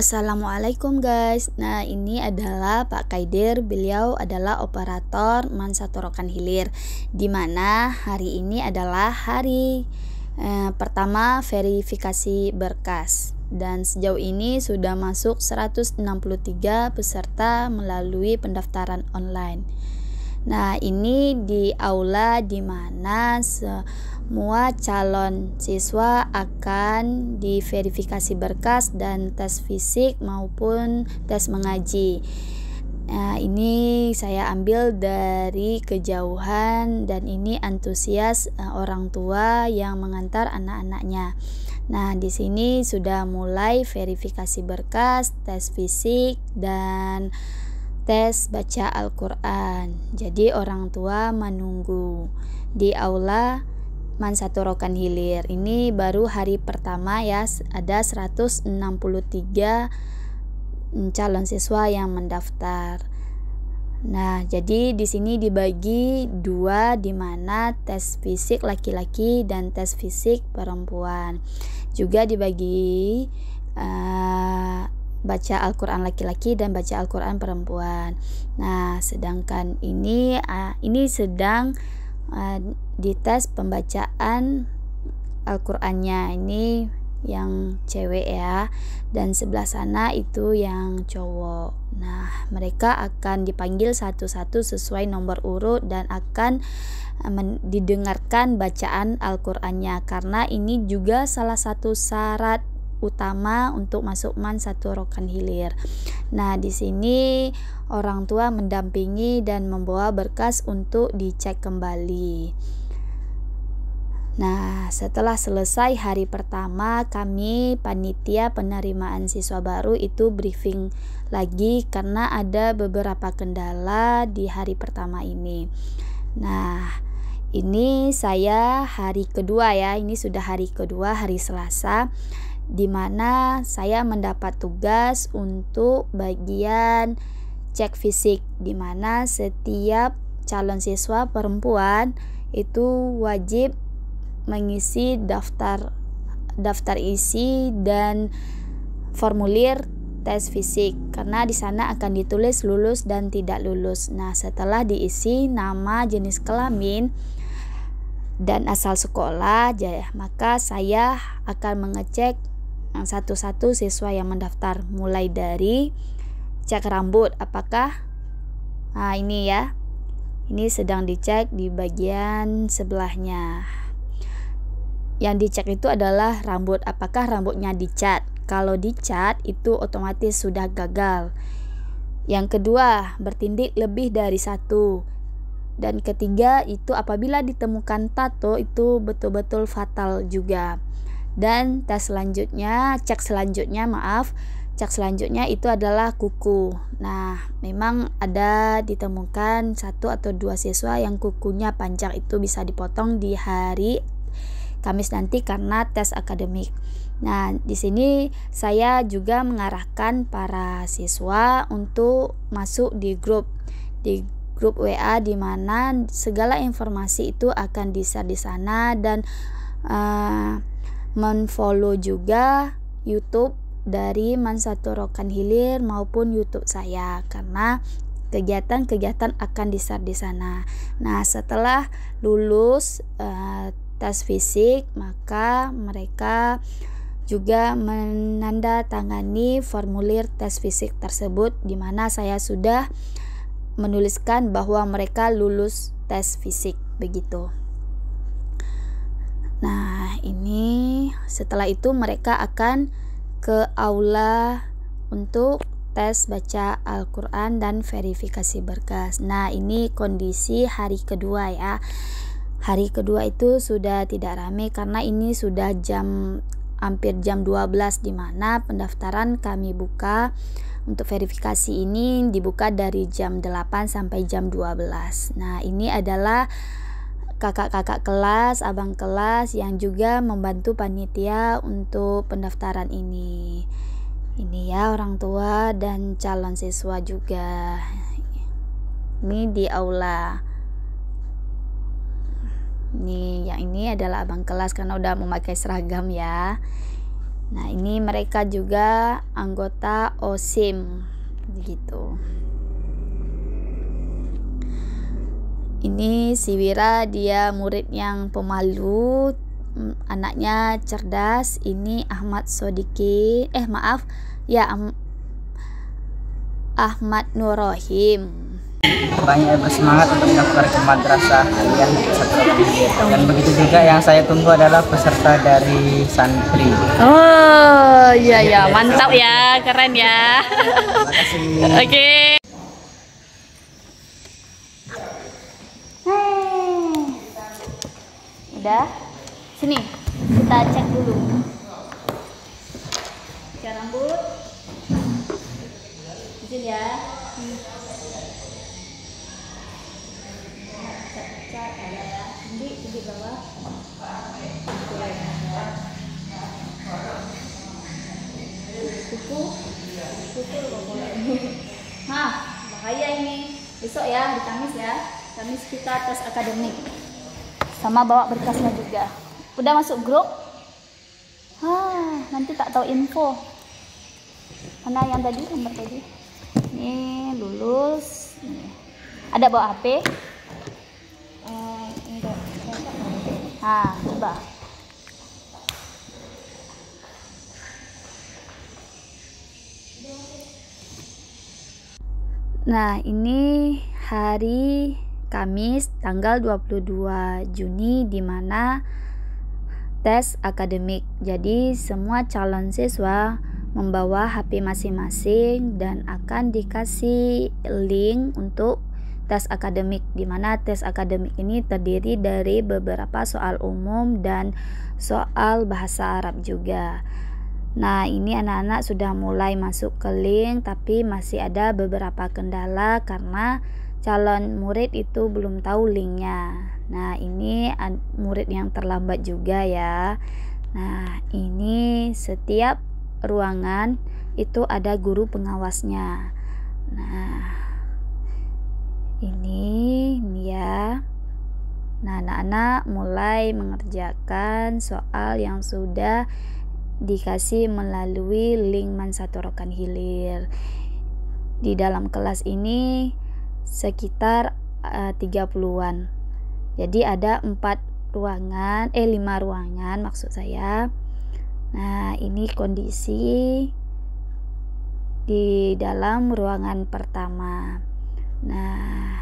Assalamualaikum guys. Nah, ini adalah Pak Kaidir. Beliau adalah operator Mansatorokan Hilir, dimana hari ini adalah hari pertama verifikasi berkas, dan sejauh ini sudah masuk 163 peserta melalui pendaftaran online. Nah, ini di aula di mana semua calon siswa akan diverifikasi berkas dan tes fisik maupun tes mengaji. Nah, ini saya ambil dari kejauhan, dan ini antusias orang tua yang mengantar anak-anaknya. Nah, di sini sudah mulai verifikasi berkas, tes fisik, dan tes baca Al-Quran. Jadi orang tua menunggu di aula Mansatorokan Hilir. Ini baru hari pertama ya, ada 163 calon siswa yang mendaftar. Nah, jadi di sini dibagi dua, di mana tes fisik laki-laki dan tes fisik perempuan. Juga dibagi baca Al-Quran laki-laki dan baca Al-Quran perempuan. Nah, sedangkan ini sedang dites pembacaan Al-Qurannya, ini yang cewek ya, dan sebelah sana itu yang cowok. Nah, mereka akan dipanggil satu-satu sesuai nomor urut dan akan didengarkan bacaan Al-Qurannya, karena ini juga salah satu syarat utama untuk masuk Mansatorokan Hilir. Nah, di sini orang tua mendampingi dan membawa berkas untuk dicek kembali. Nah, setelah selesai hari pertama, kami panitia penerimaan siswa baru itu briefing lagi karena ada beberapa kendala di hari pertama ini. Nah, ini saya hari kedua ya, ini sudah hari kedua, hari Selasa, di mana saya mendapat tugas untuk bagian cek fisik, di mana setiap calon siswa perempuan itu wajib mengisi daftar isi dan formulir tes fisik, karena di sana akan ditulis lulus dan tidak lulus. Nah, setelah diisi nama, jenis kelamin, dan asal sekolah, maka saya akan mengecek satu-satu siswa yang mendaftar, mulai dari cek rambut apakah ini ya, ini sedang dicek di bagian sebelahnya. Yang dicek itu adalah rambut, apakah rambutnya dicat. Kalau dicat itu otomatis sudah gagal. Yang kedua, bertindik lebih dari satu. Dan ketiga itu apabila ditemukan tato, itu betul-betul fatal juga. Dan cek selanjutnya itu adalah kuku. Nah, memang ada ditemukan satu atau dua siswa yang kukunya panjang, itu bisa dipotong di hari Kamis nanti karena tes akademik. Nah, di sini saya juga mengarahkan para siswa untuk masuk di grup WA, di mana segala informasi itu akan di-share di sana, dan men-follow juga YouTube dari Mansatorokan Hilir maupun YouTube saya, karena kegiatan-kegiatan akan di-share di sana. Nah, setelah lulus tes fisik, maka mereka juga menandatangani formulir tes fisik tersebut, di mana saya sudah menuliskan bahwa mereka lulus tes fisik begitu. Nah, ini setelah itu mereka akan ke aula untuk tes baca Al-Quran dan verifikasi berkas. Nah, ini kondisi hari kedua ya. Hari kedua itu sudah tidak ramai karena ini sudah hampir jam 12, di mana pendaftaran kami buka untuk verifikasi ini dibuka dari jam 8 sampai jam 12. Nah, ini adalah kakak-kakak kelas, abang kelas yang juga membantu panitia untuk pendaftaran ini. Ini ya, orang tua dan calon siswa juga. Ini di aula. Nih, yang ini adalah abang kelas karena udah memakai seragam ya. Nah, ini mereka juga anggota OSIM begitu. Ini si Wira, dia murid yang pemalu, anaknya cerdas. Ini Ahmad Sodiki, Ahmad Nurrohim. Banyak bersemangat untuk mendaftar ke madrasah aliyah Satu Hilir. Dan begitu juga yang saya tunggu adalah peserta dari santri. Oh iya, mantap ya, keren ya. Terima kasih. Oke. Udah, sini kita cek dulu. Cek rambut, izin ya. Cat ada ya, tinggi bawah. Kuku boleh. Bahaya ini. Besok ya, di Kamis ya. Kamis kita tes akademik. Sama bawa berkasnya juga. Udah masuk grup? Nanti tak tahu info. Mana yang tadi, nomor tadi? Ini lulus. Ini. Ada bawa HP? Enggak. Coba. Nah, ini hari Kamis tanggal 22 Juni di mana tes akademik. Jadi semua calon siswa membawa HP masing-masing dan akan dikasih link untuk tes akademik, di mana tes akademik ini terdiri dari beberapa soal umum dan soal bahasa Arab juga. Nah, ini anak-anak sudah mulai masuk ke link, tapi masih ada beberapa kendala karena calon murid itu belum tahu linknya. Nah, ini murid yang terlambat juga ya. Nah, ini setiap ruangan itu ada guru pengawasnya. Nah, ini ya. Nah, anak-anak mulai mengerjakan soal yang sudah dikasih melalui link Mansatorokan Hilir. Di dalam kelas ini sekitar 30-an. Jadi ada 5 ruangan maksud saya. Nah, ini kondisi di dalam ruangan pertama. Nah,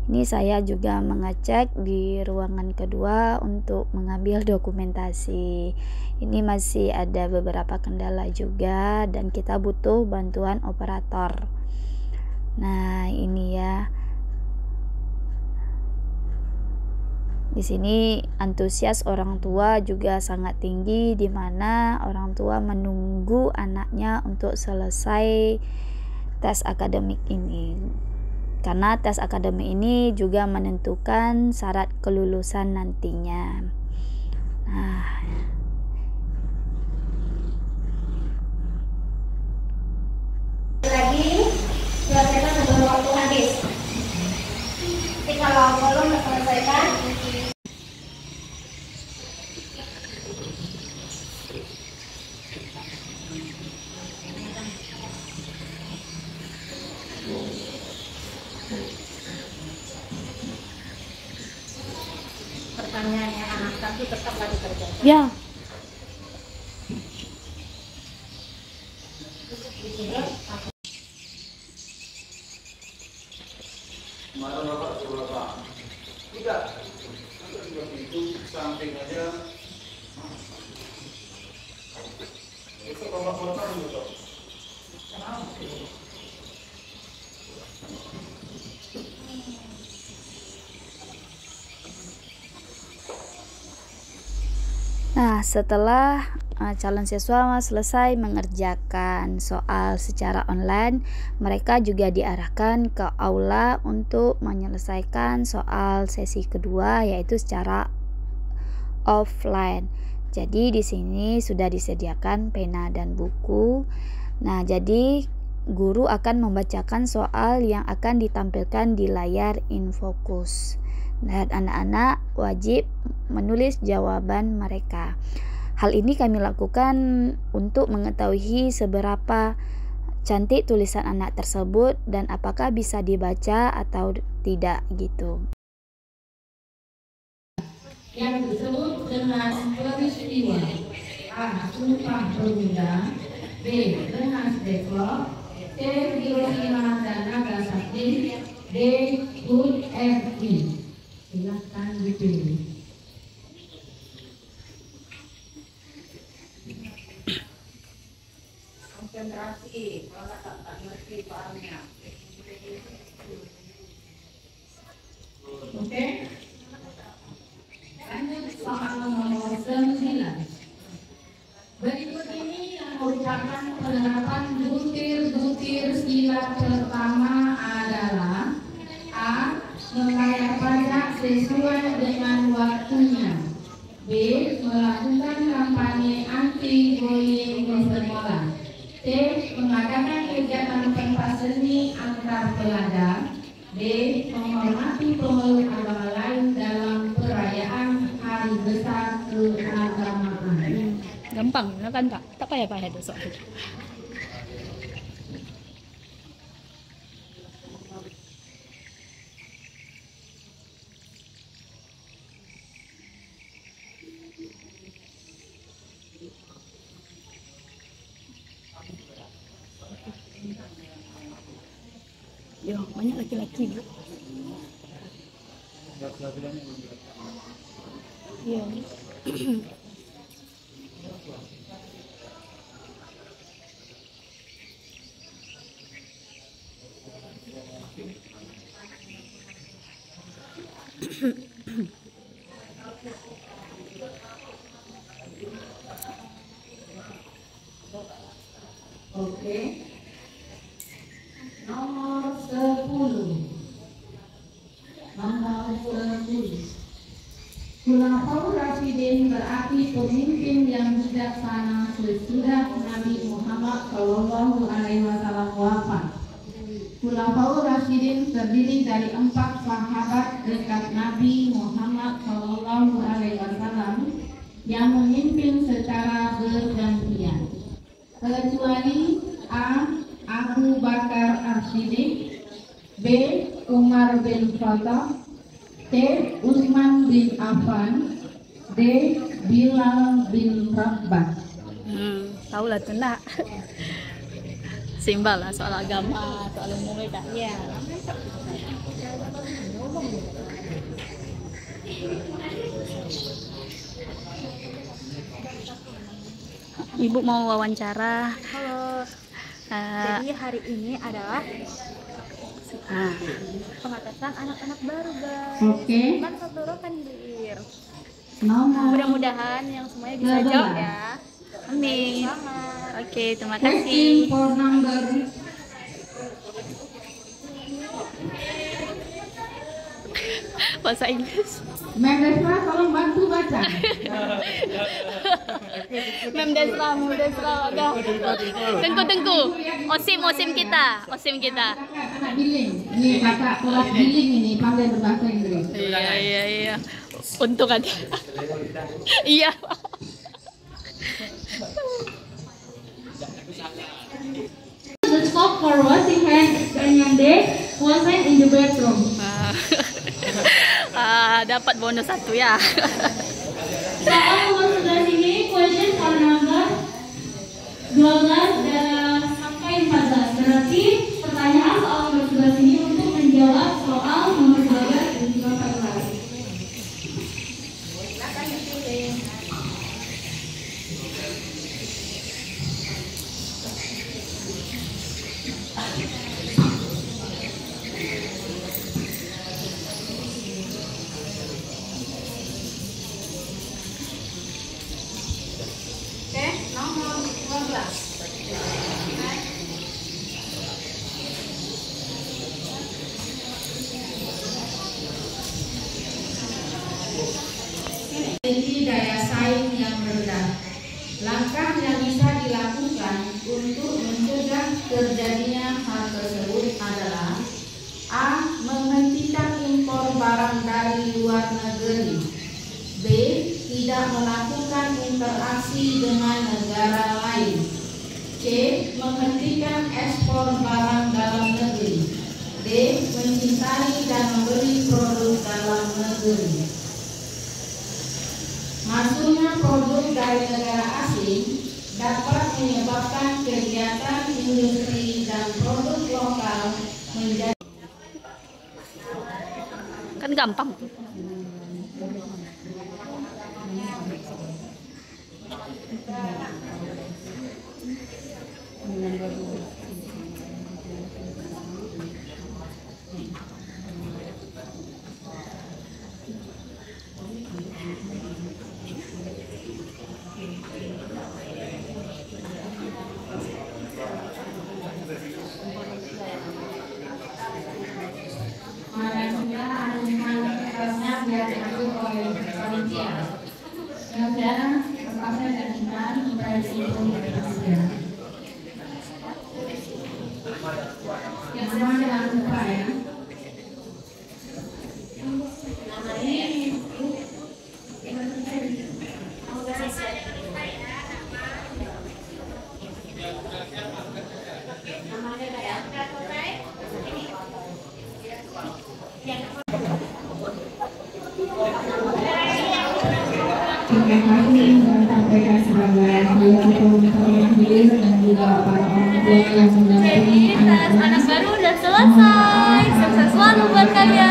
ini saya juga mengecek di ruangan kedua untuk mengambil dokumentasi. Ini masih ada beberapa kendala juga dan kita butuh bantuan operator. Nah, ini ya. Di sini antusias orang tua juga sangat tinggi, di mana orang tua menunggu anaknya untuk selesai tes akademik ini. Karena tes akademik ini juga menentukan syarat kelulusan nantinya. Nah, lagi selesaikan sebelum waktu habis. Jadi kalau belum selesaikan, pertanyaannya anak tapi tetaplah dikerjakan. ya. Kemarin Bapak suruh Bapak, tidak, itu samping aja. Itu Bapak potong gitu. Nah, setelah calon siswa selesai mengerjakan soal secara online, mereka juga diarahkan ke aula untuk menyelesaikan soal sesi kedua, yaitu secara offline. Jadi di sini sudah disediakan pena dan buku. Nah, jadi guru akan membacakan soal yang akan ditampilkan di layar infokus. Dan anak-anak wajib menulis jawaban mereka. Hal ini kami lakukan untuk mengetahui seberapa cantik tulisan anak tersebut dan apakah bisa dibaca atau tidak gitu. Yang disebut dengan peristiwa A. Sumpah Pemuda, B. Rengas Dengklok, C. Hiroshima dan Nagasaki, D. HUT RI. Silakan dipilih. Konsentrasi, kalau tak ngerti soalnya. Oke. Lanjut soal nomor 9. Berikut ini yang merupakan penerapan butir-butir sila pertama adalah A. Membayar pajak sesuai dengan waktunya, B. Melakukan kampanye anti-bullying di sekolah, C. Mengadakan kegiatan pentas seni antar pelajar, D. Menghormati pemeluk agama lain dalam perayaan hari besar keagamaan. Gampang, kan Kak? Tak payah-payah itu soal itu. Yo, banyak laki-laki, Bu. Iya. Oke. Nomor 10. Khulafaur Rasyidin berarti pemimpin yang bijaksana sesudah Nabi Muhammad Shallallahu Alaihi Wasallam wafat. Khulafaur Rasyidin terdiri dari 4 sahabat dekat Nabi Muhammad Shallallahu Alaihi Wasallam yang memimpin secara bergantian, kecuali A. Abu Bakar As-Siddiq, B. Umar bin Khattab, C. Utsman bin Affan, D. Bilal bin Rabah. Tahu lah tuh nak. Simbal lah soal agama, soal umum Kak. Ya. Ibu mau wawancara. Halo. Jadi hari ini adalah pengatasan anak-anak baru, guys. Oke. Kan Sotoro kan hilir. Nomor Mudah-mudahan yang semuanya bisa jawab ya. Amin. Selamat. Oke, terima question kasih. for number Bahasa Inggris. Mem Desra, tolong bantu baca. Mem Desra, ada. Tengku. Osim kita. Anak billing. Ini kakak kelas billing ini pandai berbahasa Inggris. Iya. Untung aja. Iya. The stop for washing hands and yang D wasn't in the bathroom. Dapat bonus 1 ya. Soal nomor 11 ini question for number 12 dan sampai 14. Berarti pertanyaan soal nomor 11 ini untuk menjawab soal nomor 12 dan juga 14. Oke, nomor 12. Memiliki daya saing yang rendah. Langkah yang bisa dilakukan untuk mencegah terjadinya hal tersebut adalah A. Menghentikan impor barang dari luar negeri, B. tidak melakukan interaksi dengan negara lain. C. Menghentikan ekspor barang dalam negeri. D. Mencintai dan membeli produk dalam negeri. Masuknya produk dari negara asing dapat menyebabkan kegiatan industri dan produk lokal menjadi Kan gampang. biar diatur oleh panitia. Kemudian tempatnya dan iman dari situ yang sama jangan lupa ya. Nama ini terima kasih sampaikan sebagai hadir dan juga para orang tua yang mendampingi anak baru udah selesai. Sukses selalu buat kalian.